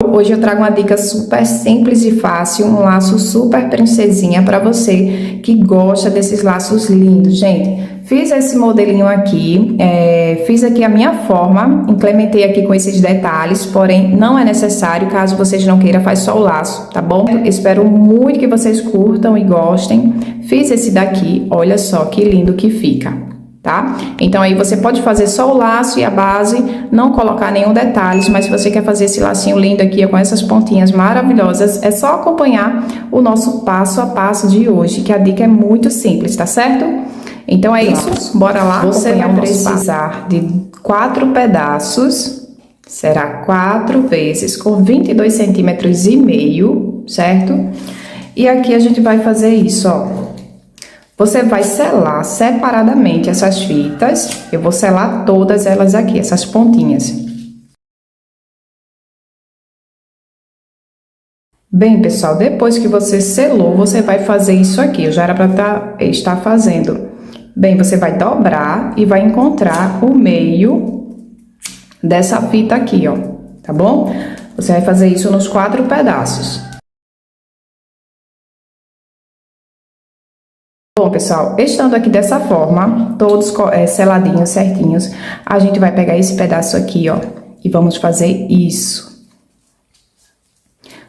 Hoje eu trago uma dica super simples e fácil, um laço super princesinha para você que gosta desses laços lindos, gente. Fiz esse modelinho aqui, fiz aqui a minha forma, implementei aqui com esses detalhes, porém não é necessário, caso vocês não queiram, faz só o laço, tá bom? Espero muito que vocês curtam e gostem. Fiz esse daqui, olha só que lindo que fica. Tá? Então, aí você pode fazer só o laço e a base, não colocar nenhum detalhe, mas se você quer fazer esse lacinho lindo aqui, com essas pontinhas maravilhosas, é só acompanhar o nosso passo a passo de hoje, que a dica é muito simples, tá certo? Então, é isso, bora lá. Você vai precisar de 4 pedaços, será 4 vezes com 22 centímetros e meio, certo? E aqui a gente vai fazer isso, ó. Você vai selar separadamente essas fitas. Eu vou selar todas elas aqui, essas pontinhas. Bem, pessoal, depois que você selou, você vai fazer isso aqui. Eu já era para estar fazendo. Bem, você vai dobrar e vai encontrar o meio dessa fita aqui, ó. Tá bom? Você vai fazer isso nos 4 pedaços. Bom, pessoal, estando aqui dessa forma, todos seladinhos, certinhos, a gente vai pegar esse pedaço aqui, ó, e vamos fazer isso.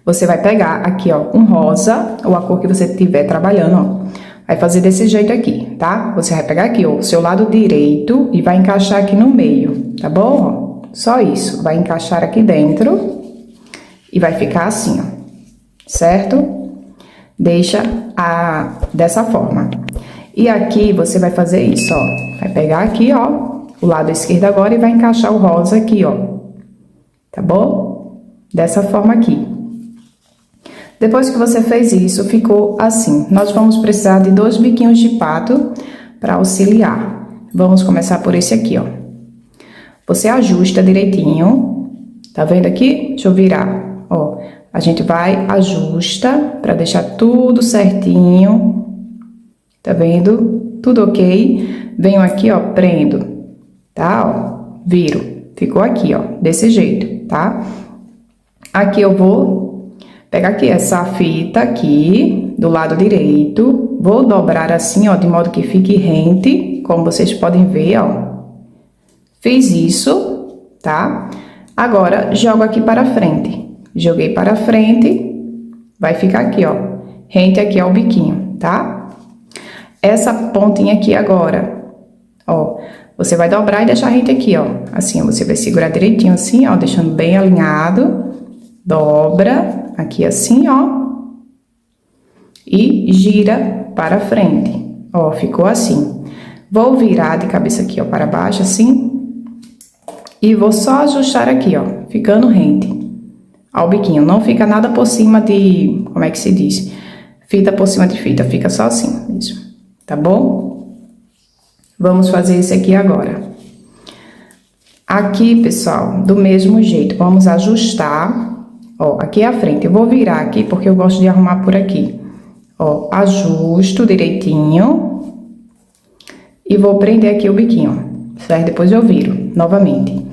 Você vai pegar aqui, ó, um rosa, ou a cor que você estiver trabalhando, ó, vai fazer desse jeito aqui, tá? Você vai pegar aqui, ó, o seu lado direito e vai encaixar aqui no meio, tá bom? Ó, só isso, vai encaixar aqui dentro e vai ficar assim, ó, certo? Deixa dessa forma. E aqui você vai fazer isso, ó. Vai pegar aqui, ó, o lado esquerdo agora e vai encaixar o rosa aqui, ó. Tá bom? Dessa forma aqui. Depois que você fez isso, ficou assim. Nós vamos precisar de 2 biquinhos de pato para auxiliar. Vamos começar por esse aqui, ó. Você ajusta direitinho. Tá vendo aqui? Deixa eu virar, ó. A gente vai, ajusta, para deixar tudo certinho. Tá vendo? Tudo ok. Venho aqui, ó, prendo, tá? Ó, viro. Ficou aqui, ó, desse jeito, tá? Aqui eu vou pegar aqui essa fita aqui, do lado direito. Vou dobrar assim, ó, de modo que fique rente, como vocês podem ver, ó. Fiz isso, tá? Agora, jogo aqui para frente. Joguei para frente, vai ficar aqui, ó, rente aqui ao biquinho, tá? Essa pontinha aqui agora, ó, você vai dobrar e deixar rente aqui, ó, assim, ó, você vai segurar direitinho assim, ó, deixando bem alinhado, dobra aqui assim, ó, e gira para frente, ó, ficou assim. Vou virar de cabeça aqui, ó, para baixo, assim, e vou só ajustar aqui, ó, ficando rente ao biquinho, não fica nada por cima de, como é que se diz? Fita por cima de fita, fica só assim, isso, tá bom? Vamos fazer esse aqui agora. Aqui, pessoal, do mesmo jeito, vamos ajustar, ó, aqui é a frente, eu vou virar aqui porque eu gosto de arrumar por aqui. Ó, ajusto direitinho e vou prender aqui o biquinho, certo? Depois eu viro novamente.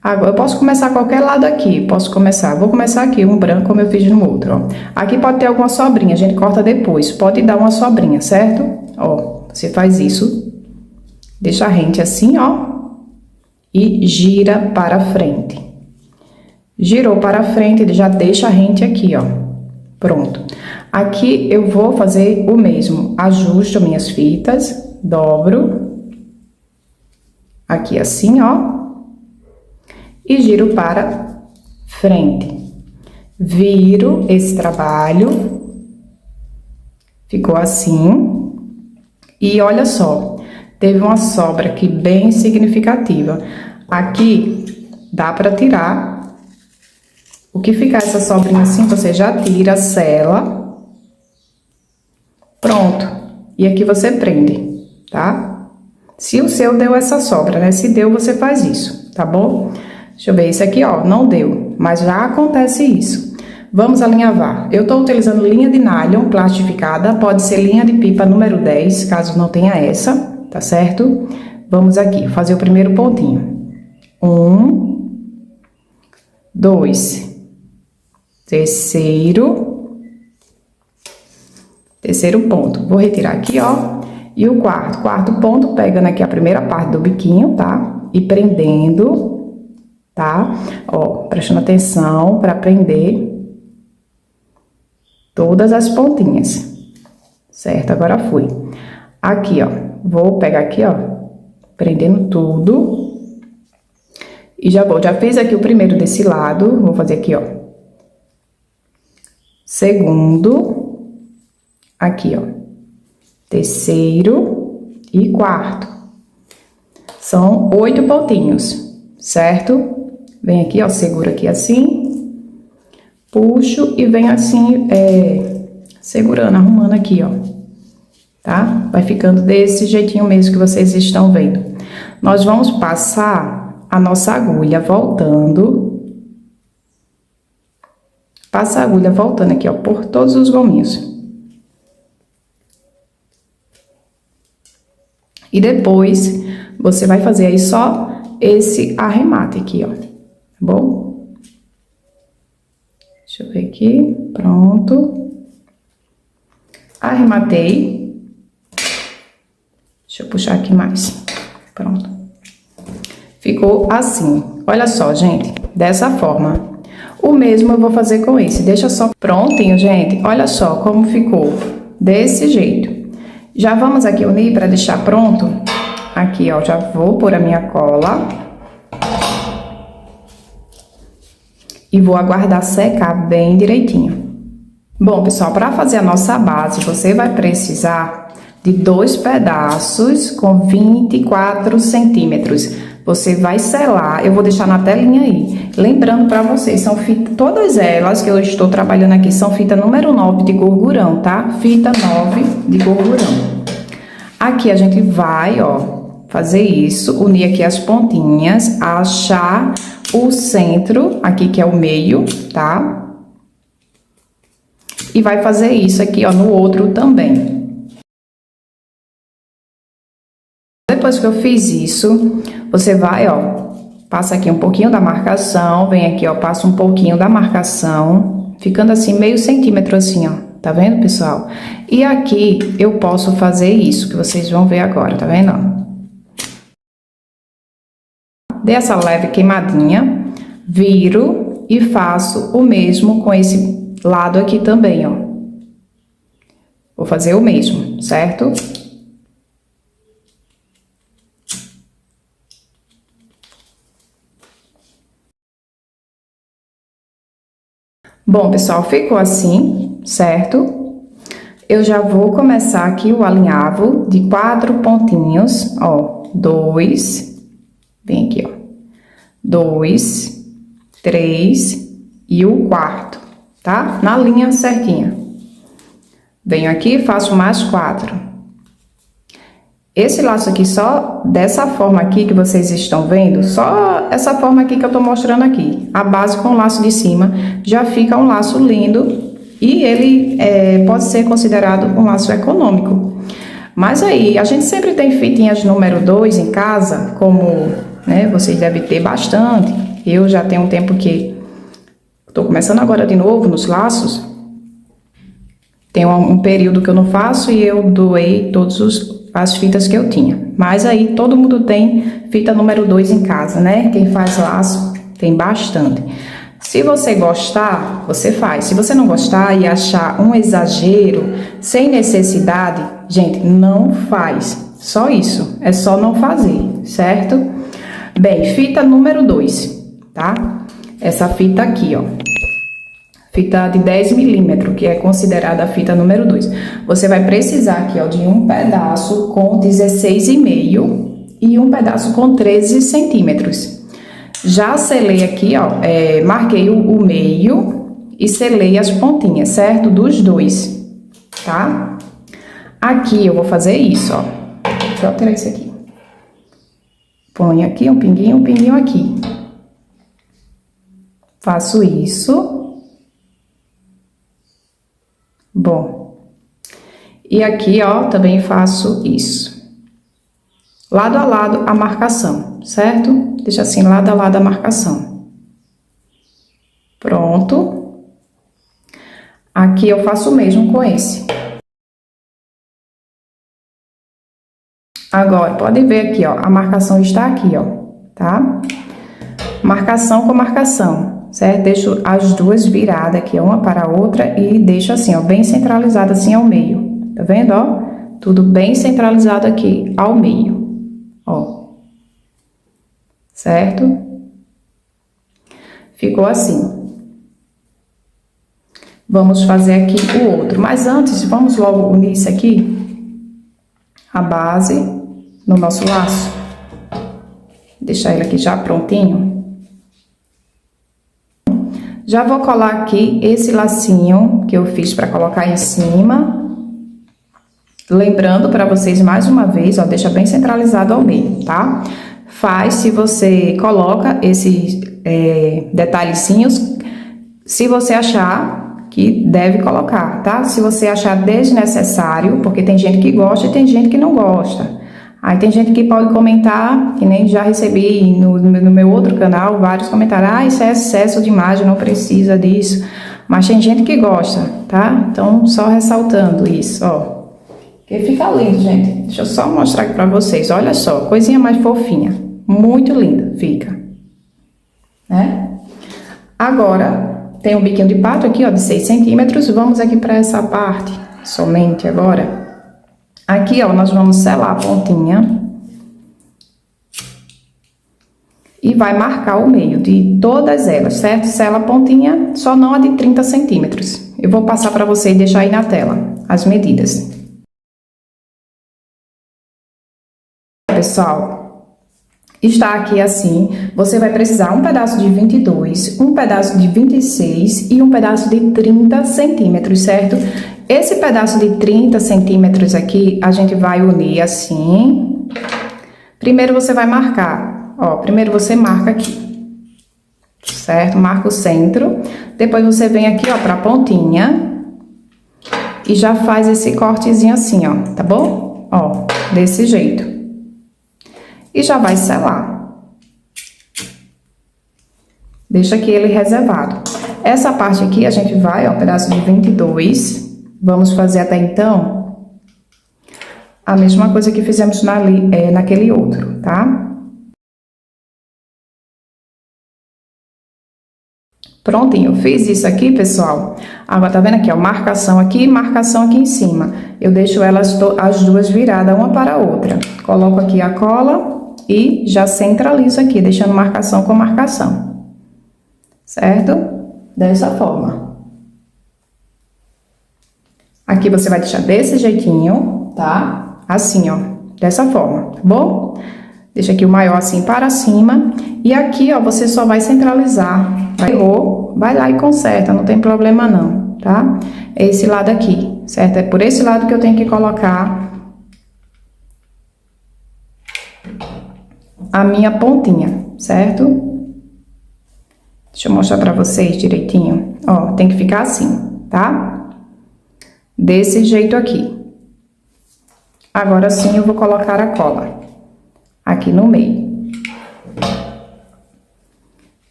Agora, eu posso começar qualquer lado aqui, vou começar aqui, um branco, como eu fiz no outro, ó. Aqui pode ter alguma sobrinha, a gente corta depois, pode dar uma sobrinha, certo? Ó, você faz isso, deixa rente assim, ó, e gira para frente. Girou para frente, ele já deixa rente aqui, ó, pronto. Aqui eu vou fazer o mesmo, ajusto minhas fitas, dobro, aqui assim, ó, e giro para frente. Viro esse trabalho, ficou assim, e olha só, teve uma sobra aqui bem significativa. Aqui dá para tirar, o que ficar essa sobrinha assim, você já tira, sela, pronto, e aqui você prende, tá? Se o seu deu essa sobra, né? Se deu, você faz isso, tá bom? Deixa eu ver, esse aqui, ó, não deu, mas já acontece isso. Vamos alinhavar. Eu tô utilizando linha de nylon plastificada, pode ser linha de pipa número 10, caso não tenha essa, tá certo? Vamos aqui, fazer o primeiro pontinho. 1, 2, terceiro ponto. Vou retirar aqui, ó, e o quarto ponto, pegando aqui a primeira parte do biquinho, tá? E prendendo, tá? Ó, prestando atenção para prender todas as pontinhas, certo? Agora fui. Aqui, ó, vou pegar aqui, ó, prendendo tudo. E já fiz aqui o primeiro desse lado, vou fazer aqui, ó. Segundo, aqui, ó. Terceiro e quarto. São 8 pontinhos, certo? Vem aqui, ó, segura aqui assim, puxo e venho assim, segurando, arrumando aqui, ó, tá? Vai ficando desse jeitinho mesmo que vocês estão vendo. Nós vamos passar a nossa agulha voltando, passa a agulha voltando aqui, ó, por todos os gominhos. E depois, você vai fazer aí só esse arremate aqui, ó, tá bom? Deixa eu ver aqui, pronto. Arrematei. Deixa eu puxar aqui mais, pronto. Ficou assim, olha só, gente, dessa forma. O mesmo eu vou fazer com esse, deixa só prontinho, gente, olha só como ficou, desse jeito. Já vamos aqui unir para deixar pronto. Aqui, ó, já vou pôr a minha cola. E vou aguardar secar bem direitinho. Bom, pessoal, para fazer a nossa base, você vai precisar de 2 pedaços com 24 centímetros. Você vai selar, eu vou deixar na telinha aí. Lembrando para vocês, são fitas, todas elas que eu estou trabalhando aqui são fita número 9 de gorgurão, tá? Fita 9 de gorgurão. Aqui a gente vai, ó, fazer isso, unir aqui as pontinhas, achar o centro, aqui que é o meio, tá? E vai fazer isso aqui, ó, no outro também. Depois que eu fiz isso, você vai, ó, passa aqui um pouquinho da marcação, vem aqui, ó, passa um pouquinho da marcação, ficando assim, meio centímetro assim, ó, tá vendo, pessoal? E aqui eu posso fazer isso, que vocês vão ver agora, tá vendo, ó? Dê essa leve queimadinha, viro e faço o mesmo com esse lado aqui também, ó. Vou fazer o mesmo, certo? Bom, pessoal, ficou assim, certo? Eu já vou começar aqui o alinhavo de 4 pontinhos, ó, 2, vem aqui, ó, 2, 3 e o quarto, tá? Na linha certinha. Venho aqui e faço mais 4. Esse laço aqui, só dessa forma aqui que vocês estão vendo, só essa forma aqui que eu tô mostrando aqui, a base com o laço de cima, já fica um laço lindo e ele pode ser considerado um laço econômico. Mas aí, a gente sempre tem fitinhas número 2 em casa, como, né, vocês devem ter bastante. Eu já tenho um tempo que tô começando agora de novo nos laços. Tem um período que eu não faço e eu doei as fitas que eu tinha. Mas aí todo mundo tem fita número 2 em casa, né? Quem faz laço tem bastante. Se você gostar, você faz. Se você não gostar e achar um exagero, sem necessidade, gente, não faz. Só isso. É só não fazer, certo? Bem, fita número 2, tá? Essa fita aqui, ó. Fita de 10 milímetros, que é considerada a fita número 2. Você vai precisar aqui, ó, de um pedaço com 16,5 e um pedaço com 13 centímetros. Já selei aqui, ó, marquei o meio e selei as pontinhas, certo? Dos dois, tá? Aqui eu vou fazer isso, ó. Deixa eu alterar isso aqui. Ponho aqui um pinguinho aqui. Faço isso. Bom, e aqui, ó, também faço isso. Lado a lado a marcação, certo? Deixa assim, lado a lado a marcação. Pronto. Aqui eu faço o mesmo com esse. Agora, pode ver aqui, ó, a marcação está aqui, ó, tá? Marcação com marcação, certo? Deixo as duas viradas aqui, uma para a outra e deixo assim, ó, bem centralizada assim ao meio. Tá vendo, ó? Tudo bem centralizado aqui ao meio, ó. Certo? Ficou assim. Vamos fazer aqui o outro. Mas antes, vamos logo unir isso aqui, a base no nosso laço. Deixar ele aqui já prontinho. Já vou colar aqui esse lacinho que eu fiz para colocar em cima. Lembrando para vocês mais uma vez, ó, deixa bem centralizado ao meio, tá? Faz se você coloca esses detalhezinhos, se você achar que deve colocar, tá? Se você achar desnecessário, porque tem gente que gosta e tem gente que não gosta. Aí tem gente que pode comentar, que nem já recebi no meu outro canal, vários comentários, ah, isso é excesso de imagem, não precisa disso. Mas tem gente que gosta, tá? Então, só ressaltando isso, ó. Que fica lindo, gente. Deixa eu só mostrar aqui pra vocês, olha só, coisinha mais fofinha. Muito linda fica, né? Agora, tem um biquinho de pato aqui, ó, de 6 centímetros. Vamos aqui pra essa parte, somente agora. Aqui, ó, nós vamos selar a pontinha e vai marcar o meio de todas elas, certo? Sela a pontinha, só não a de 30 centímetros. Eu vou passar para você e deixar aí na tela as medidas. Pessoal, está aqui assim, você vai precisar um pedaço de 22, um pedaço de 26 e um pedaço de 30 centímetros, certo? Esse pedaço de 30 centímetros aqui, a gente vai unir assim. Primeiro você vai marcar, ó, primeiro você marca aqui, certo? Marca o centro, depois você vem aqui, ó, pra pontinha e já faz esse cortezinho assim, ó, tá bom? Ó, desse jeito. E já vai selar. Deixa aqui ele reservado. Essa parte aqui a gente vai, ó, pedaço de 22. Vamos fazer até então a mesma coisa que fizemos naquele outro, tá? Prontinho, fiz isso aqui, pessoal. Agora, tá vendo aqui, ó, marcação aqui em cima. Eu deixo elas as duas viradas, uma para a outra. Coloco aqui a cola e já centralizo aqui, deixando marcação com marcação. Certo? Dessa forma. Aqui você vai deixar desse jeitinho, tá? Assim, ó, dessa forma, tá bom? Deixa aqui o maior assim para cima. E aqui, ó, você só vai centralizar. Errou, vai lá e conserta, não tem problema não, tá? É esse lado aqui, certo? É por esse lado que eu tenho que colocar a minha pontinha, certo? Deixa eu mostrar pra vocês direitinho. Ó, tem que ficar assim, tá? Desse jeito aqui. Agora sim eu vou colocar a cola aqui no meio.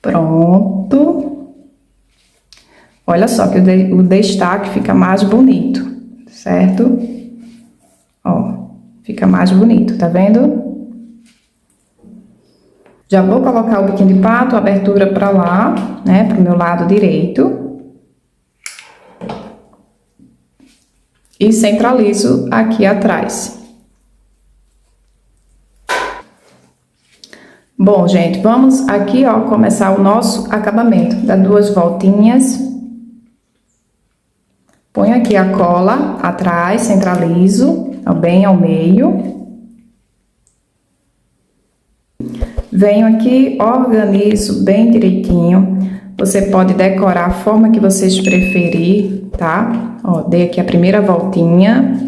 Pronto. Olha só que o destaque fica mais bonito, certo? Ó, fica mais bonito, tá vendo? Já vou colocar o biquinho de pato, a abertura pra lá, né, pro meu lado direito. E centralizo aqui atrás. Bom, gente, vamos aqui, ó, começar o nosso acabamento. Dá 2 voltinhas. Ponho aqui a cola atrás, centralizo, ó, bem ao meio. Venho aqui, organizo bem direitinho. Você pode decorar a forma que vocês preferir, tá? Ó, dei aqui a primeira voltinha.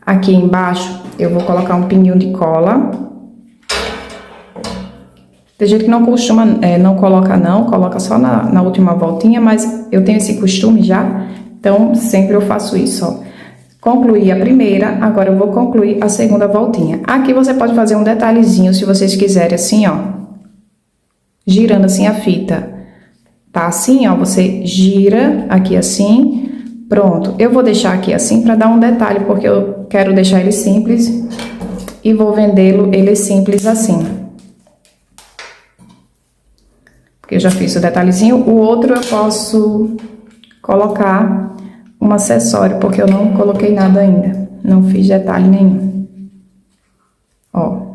Aqui embaixo eu vou colocar um pininho de cola. Tem gente que não costuma, não coloca não, coloca só na última voltinha, mas eu tenho esse costume já, então sempre eu faço isso, ó. Concluí a primeira, agora eu vou concluir a segunda voltinha. Aqui você pode fazer um detalhezinho, se vocês quiserem, assim, ó, girando assim a fita. Tá assim, ó, você gira aqui assim, Pronto, eu vou deixar aqui assim para dar um detalhe, porque eu quero deixar ele simples e vou vendê-lo ele simples assim. Porque eu já fiz o detalhezinho. O outro eu posso colocar um acessório, porque eu não coloquei nada ainda. Não fiz detalhe nenhum. Ó.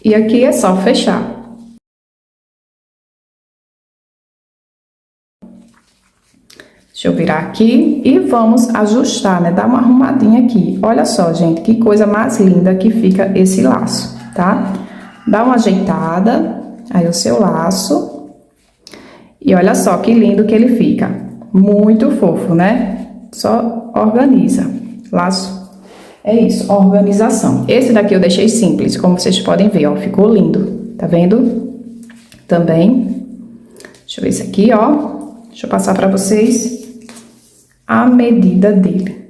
E aqui é só fechar. Deixa eu virar aqui e vamos ajustar, né? Dar uma arrumadinha aqui. Olha só, gente, que coisa mais linda que fica esse laço, tá? Dá uma ajeitada, aí o seu laço. E olha só que lindo que ele fica. Muito fofo, né? Só organiza. Laço é isso, organização. Esse daqui eu deixei simples, como vocês podem ver, ó. Ficou lindo, tá vendo? Também. Deixa eu ver esse aqui, ó. Deixa eu passar pra vocês a medida dele.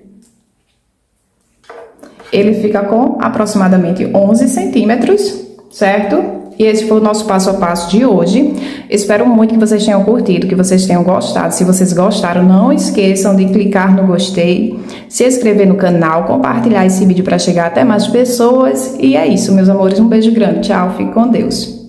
Ele fica com aproximadamente 11 centímetros, certo? E esse foi o nosso passo a passo de hoje. Espero muito que vocês tenham curtido, que vocês tenham gostado. Se vocês gostaram, não esqueçam de clicar no gostei, se inscrever no canal, compartilhar esse vídeo para chegar até mais pessoas. E é isso, meus amores. Um beijo grande. Tchau, fique com Deus.